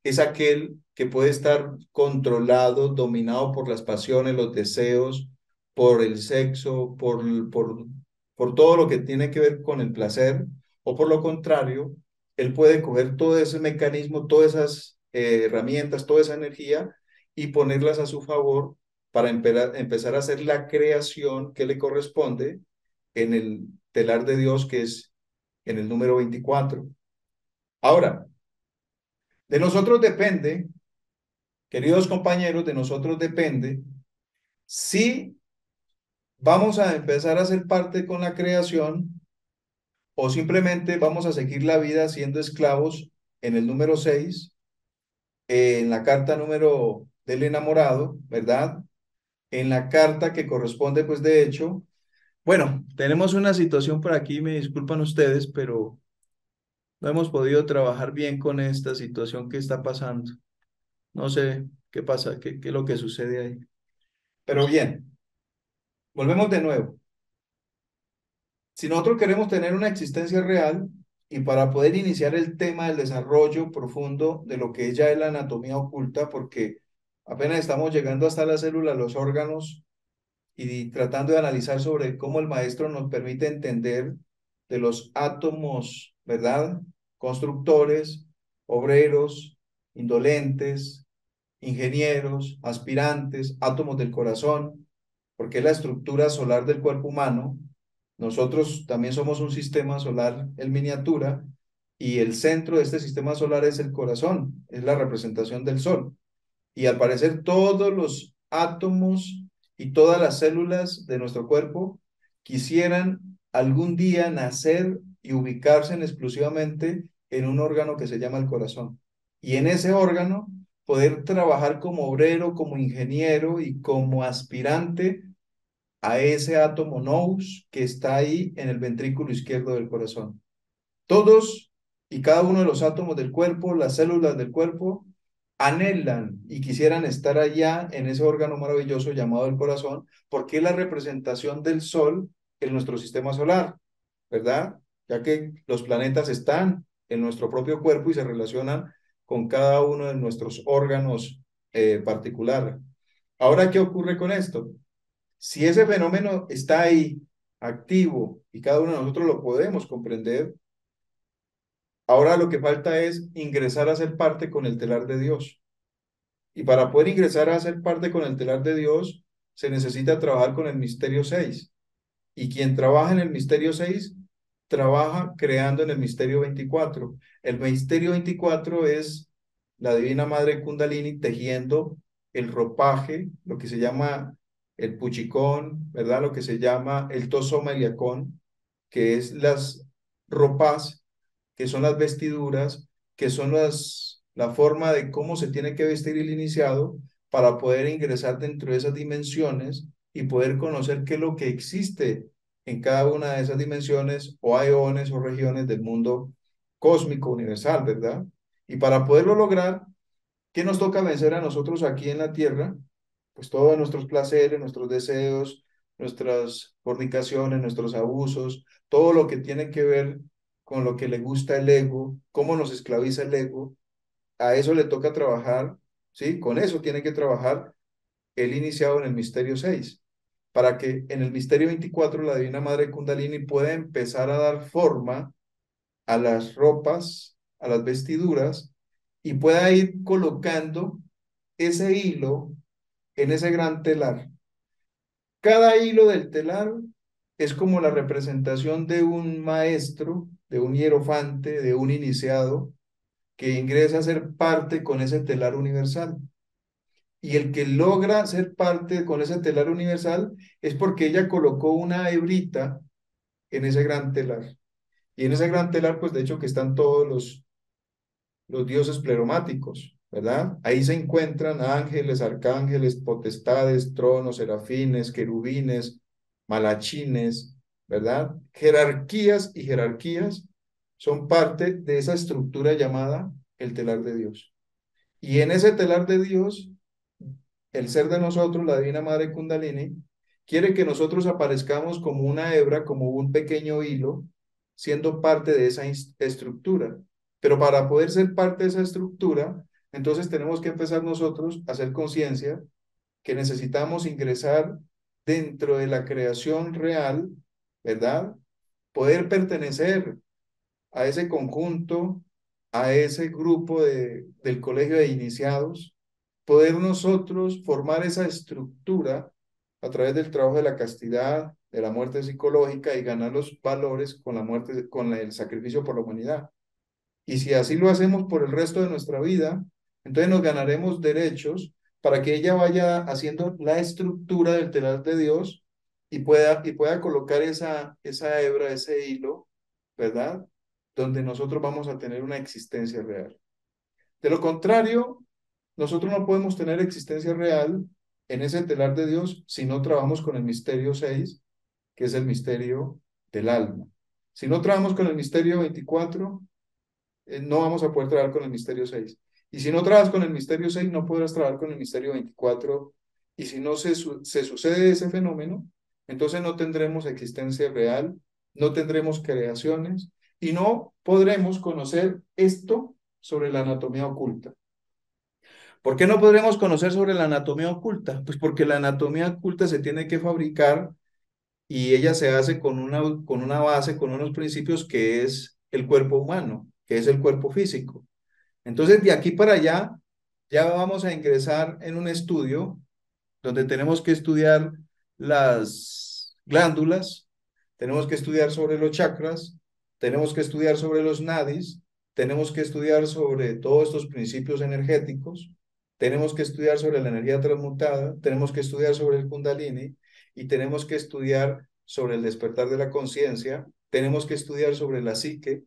es aquel que puede estar controlado, dominado por las pasiones, los deseos, por el sexo, por todo lo que tiene que ver con el placer, o por lo contrario, él puede coger todo ese mecanismo, todas esas herramientas, toda esa energía y ponerlas a su favor para empezar a hacer la creación que le corresponde en el telar de Dios, que es en el número 24. Ahora, de nosotros depende, queridos compañeros, de nosotros depende si vamos a empezar a ser parte con la creación o simplemente vamos a seguir la vida siendo esclavos en el número 6, en la carta número del enamorado, ¿verdad? En la carta que corresponde, pues de hecho, bueno, tenemos una situación por aquí, me disculpan ustedes, pero no hemos podido trabajar bien con esta situación que está pasando. No sé qué pasa, qué es lo que sucede ahí. Pero bien, volvemos de nuevo. Si nosotros queremos tener una existencia real y para poder iniciar el tema del desarrollo profundo de lo que es ya es la anatomía oculta, porque apenas estamos llegando hasta la célula, los órganos y tratando de analizar sobre cómo el maestro nos permite entender de los átomos, ¿verdad? Constructores, obreros, indolentes, ingenieros, aspirantes, átomos del corazón, porque es la estructura solar del cuerpo humano. Nosotros también somos un sistema solar en miniatura y el centro de este sistema solar es el corazón, es la representación del sol. Y al parecer todos los átomos y todas las células de nuestro cuerpo quisieran algún día nacer y ubicarse exclusivamente en un órgano que se llama el corazón. Y en ese órgano poder trabajar como obrero, como ingeniero y como aspirante a ese átomo nous que está ahí en el ventrículo izquierdo del corazón. Todos y cada uno de los átomos del cuerpo, las células del cuerpo, anhelan y quisieran estar allá en ese órgano maravilloso llamado el corazón, porque es la representación del Sol en nuestro sistema solar, ¿verdad? Ya que los planetas están en nuestro propio cuerpo y se relacionan con cada uno de nuestros órganos particular. Ahora, ¿qué ocurre con esto? Si ese fenómeno está ahí, activo, y cada uno de nosotros lo podemos comprender, ahora lo que falta es ingresar a ser parte con el telar de Dios. Y para poder ingresar a ser parte con el telar de Dios, se necesita trabajar con el misterio 6. Y quien trabaja en el misterio 6 trabaja creando en el misterio 24. El misterio 24 es la Divina Madre Kundalini tejiendo el ropaje, lo que se llama el puchicón, ¿verdad? Lo que se llama el tosoma eliacón, que es las ropas, que son las vestiduras, que son la forma de cómo se tiene que vestir el iniciado para poder ingresar dentro de esas dimensiones y poder conocer qué es lo que existe en cada una de esas dimensiones o aeones o regiones del mundo cósmico universal, ¿verdad? Y para poderlo lograr, ¿qué nos toca vencer a nosotros aquí en la Tierra? Pues todos nuestros placeres, nuestros deseos, nuestras fornicaciones, nuestros abusos, todo lo que tiene que ver con lo que le gusta el ego, cómo nos esclaviza el ego, a eso le toca trabajar, ¿sí? Con eso tiene que trabajar el iniciado en el misterio 6 para que en el misterio 24 la Divina Madre Kundalini pueda empezar a dar forma a las ropas, a las vestiduras, y pueda ir colocando ese hilo en ese gran telar. Cada hilo del telar es como la representación de un maestro, de un hierofante, de un iniciado que ingresa a ser parte con ese telar universal. Y el que logra ser parte con ese telar universal es porque ella colocó una hebrita en ese gran telar. Y en ese gran telar, pues de hecho que están todos los dioses pleromáticos, ¿verdad? Ahí se encuentran ángeles, arcángeles, potestades, tronos, serafines, querubines, malachines, ¿verdad? Jerarquías y jerarquías son parte de esa estructura llamada el telar de Dios. Y en ese telar de Dios, el ser de nosotros, la Divina Madre Kundalini, quiere que nosotros aparezcamos como una hebra, como un pequeño hilo, siendo parte de esa estructura. Pero para poder ser parte de esa estructura, entonces tenemos que empezar nosotros a hacer conciencia que necesitamos ingresar dentro de la creación real, ¿verdad? Poder pertenecer a ese conjunto, a ese grupo del colegio de iniciados, poder nosotros formar esa estructura a través del trabajo de la castidad, de la muerte psicológica y ganar los valores con la muerte, con el sacrificio por la humanidad. Y si así lo hacemos por el resto de nuestra vida, entonces nos ganaremos derechos para que ella vaya haciendo la estructura del telar de Dios y pueda colocar esa hebra, ese hilo, ¿verdad? Donde nosotros vamos a tener una existencia real. De lo contrario, nosotros no podemos tener existencia real en ese telar de Dios si no trabajamos con el misterio 6, que es el misterio del alma. Si no trabajamos con el misterio 24, no vamos a poder trabajar con el misterio 6. Y si no trabajas con el misterio 6, no podrás trabajar con el misterio 24. Y si no se sucede ese fenómeno, entonces no tendremos existencia real, no tendremos creaciones y no podremos conocer esto sobre la anatomía oculta. ¿Por qué no podremos conocer sobre la anatomía oculta? Pues porque la anatomía oculta se tiene que fabricar y ella se hace con una base, con unos principios que es el cuerpo humano, que es el cuerpo físico. Entonces, de aquí para allá, ya vamos a ingresar en un estudio donde tenemos que estudiar las glándulas, tenemos que estudiar sobre los chakras, tenemos que estudiar sobre los nadis, tenemos que estudiar sobre todos estos principios energéticos, tenemos que estudiar sobre la energía transmutada, tenemos que estudiar sobre el Kundalini y tenemos que estudiar sobre el despertar de la conciencia, tenemos que estudiar sobre la psique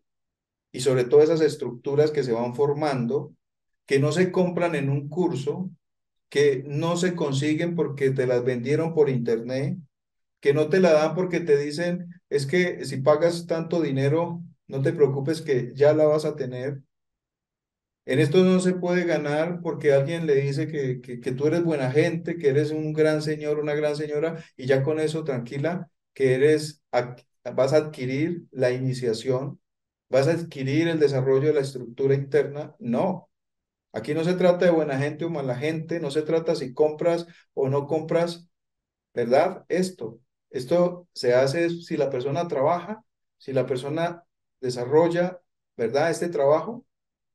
y sobre todas esas estructuras que se van formando, que no se compran en un curso, que no se consiguen porque te las vendieron por internet, que no te la dan porque te dicen, es que si pagas tanto dinero, no te preocupes que ya la vas a tener. En esto no se puede ganar porque alguien le dice que tú eres buena gente, que eres un gran señor, una gran señora, y ya con eso tranquila, que vas a adquirir la iniciación, vas a adquirir el desarrollo de la estructura interna. No, aquí no se trata de buena gente o mala gente, no se trata si compras o no compras, ¿verdad? Esto se hace si la persona trabaja, si la persona desarrolla, ¿verdad? Este trabajo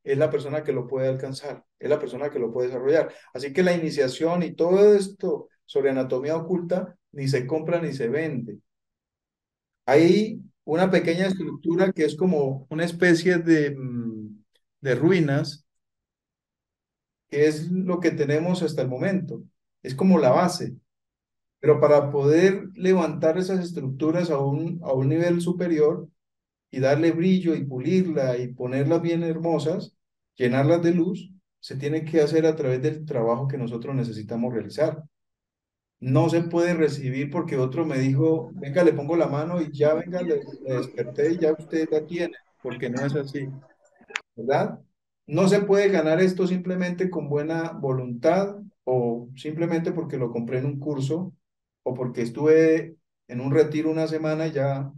es la persona que lo puede alcanzar, es la persona que lo puede desarrollar. Así que la iniciación y todo esto sobre anatomía oculta ni se compra ni se vende. Hay una pequeña estructura que es como una especie de ruinas, que es lo que tenemos hasta el momento. Es como la base. Pero para poder levantar esas estructuras a un nivel superior, y darle brillo y pulirla y ponerlas bien hermosas, llenarlas de luz, se tiene que hacer a través del trabajo que nosotros necesitamos realizar. No se puede recibir porque otro me dijo, venga, le pongo la mano y ya, venga, le desperté y ya usted la tiene, porque no es así. ¿Verdad? No se puede ganar esto simplemente con buena voluntad o simplemente porque lo compré en un curso o porque estuve en un retiro una semana y ya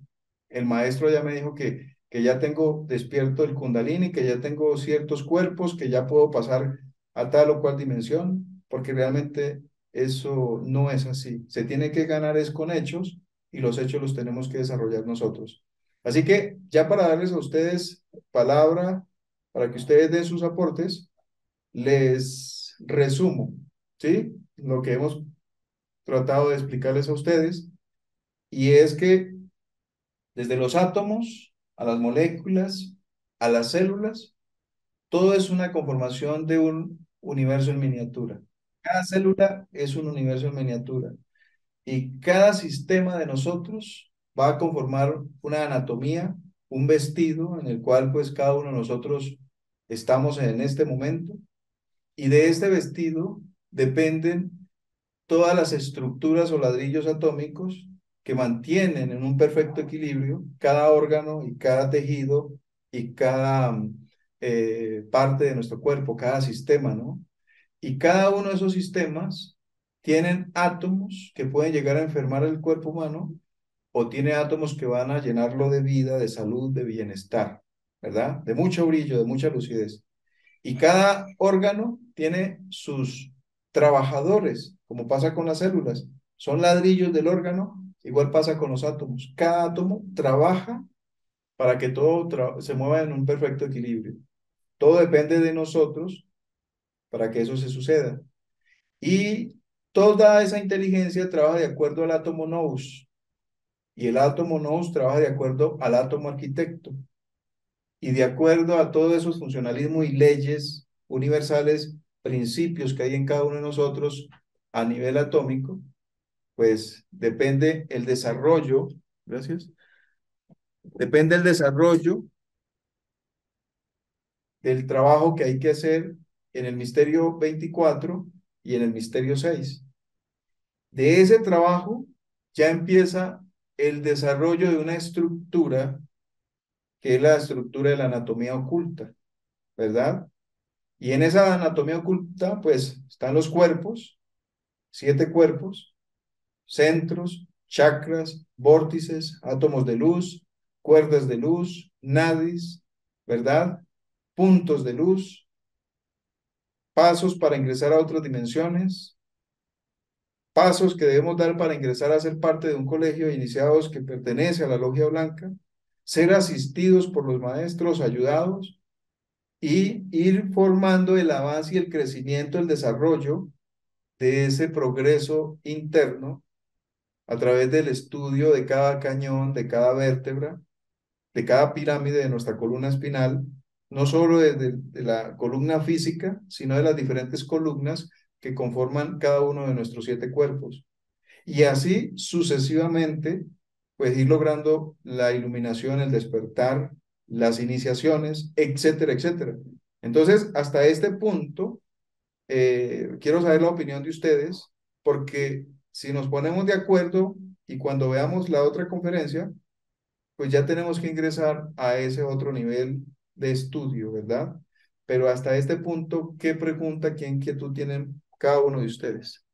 el maestro ya me dijo que ya tengo despierto el Kundalini, que ya tengo ciertos cuerpos, que ya puedo pasar a tal o cual dimensión, porque realmente eso no es así. Se tiene que ganar es con hechos y los hechos los tenemos que desarrollar nosotros. Así que ya para darles a ustedes palabra para que ustedes den sus aportes, les resumo, ¿sí? Lo que hemos tratado de explicarles a ustedes, y es que desde los átomos a las moléculas, a las células, todo es una conformación de un universo en miniatura. Cada célula es un universo en miniatura y cada sistema de nosotros va a conformar una anatomía, un vestido en el cual pues cada uno de nosotros estamos en este momento. Y de este vestido dependen todas las estructuras o ladrillos atómicos que mantienen en un perfecto equilibrio cada órgano y cada tejido y cada parte de nuestro cuerpo, cada sistema, ¿no? Y cada uno de esos sistemas tienen átomos que pueden llegar a enfermar el cuerpo humano o tiene átomos que van a llenarlo de vida, de salud, de bienestar, ¿verdad? De mucho brillo, de mucha lucidez. Y cada órgano tiene sus trabajadores, como pasa con las células. Son ladrillos del órgano, igual pasa con los átomos. Cada átomo trabaja para que todo se mueva en un perfecto equilibrio. Todo depende de nosotros para que eso se suceda. Y toda esa inteligencia trabaja de acuerdo al átomo nous. Y el átomo nous trabaja de acuerdo al átomo arquitecto. Y de acuerdo a todos esos funcionalismos y leyes universales, principios que hay en cada uno de nosotros a nivel atómico, pues depende el desarrollo, gracias, depende el desarrollo del trabajo que hay que hacer en el misterio 24 y en el misterio 6. De ese trabajo ya empieza el desarrollo de una estructura que es la estructura de la anatomía oculta, ¿verdad? Y en esa anatomía oculta, pues están los cuerpos, 7 cuerpos, centros, chakras, vórtices, átomos de luz, cuerdas de luz, nadis, ¿verdad? Puntos de luz, pasos para ingresar a otras dimensiones, pasos que debemos dar para ingresar a ser parte de un colegio de iniciados que pertenece a la Logia Blanca, ser asistidos por los maestros, ayudados y ir formando el avance y el crecimiento, el desarrollo de ese progreso interno a través del estudio de cada cañón, de cada vértebra, de cada pirámide de nuestra columna espinal, no solo de la columna física, sino de las diferentes columnas que conforman cada uno de nuestros 7 cuerpos. Y así sucesivamente, pues ir logrando la iluminación, el despertar, las iniciaciones, etcétera, etcétera. Entonces, hasta este punto, quiero saber la opinión de ustedes, porque si nos ponemos de acuerdo y cuando veamos la otra conferencia, pues ya tenemos que ingresar a ese otro nivel de estudio, ¿verdad? Pero hasta este punto, ¿qué pregunta, qué inquietud tienen cada uno de ustedes?